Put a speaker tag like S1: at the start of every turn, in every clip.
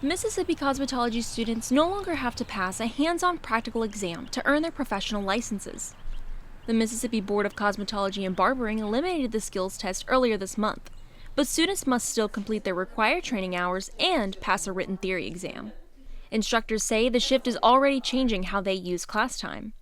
S1: Mississippi cosmetology students no longer have to pass a hands-on practical exam to earn their professional licenses. The Mississippi Board of Cosmetology and Barbering eliminated the skills test earlier this month, but students must still complete their required training hours and pass a written theory exam. Instructors say the shift is already changing how they use class time.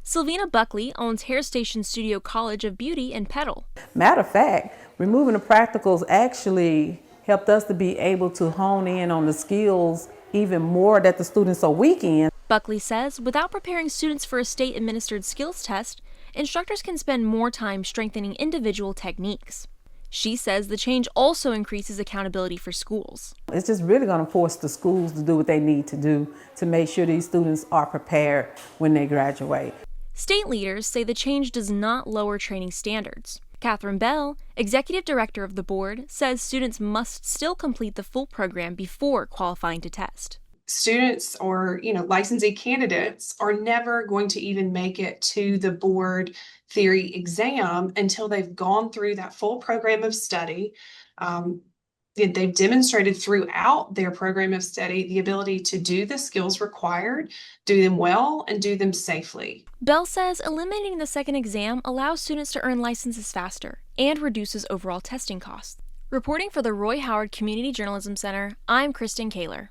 S1: Sylvina Buckley owns Hair Station Studio College of Beauty in Petal.
S2: Matter of fact, removing the practicals actually helped us to be able to hone in on the skills even more that the students are weak in.
S1: Buckley says without preparing students for a state-administered skills test, instructors can spend more time strengthening individual techniques. She says the change also increases accountability for schools.
S2: It's just really going to force the schools to do what they need to do to make sure these students are prepared when they graduate.
S1: State leaders say the change does not lower training standards. Catherine Bell, executive director of the board, says students must still complete the full program before qualifying to test.
S3: Students or licensee candidates are never going to even make it to the board theory exam until they've gone through that full program of study. They've demonstrated throughout their program of study the ability to do the skills required, do them well, and do them safely.
S1: Bell says eliminating the second exam allows students to earn licenses faster and reduces overall testing costs. Reporting for the Roy Howard Community Journalism Center, I'm Kristen Kaler.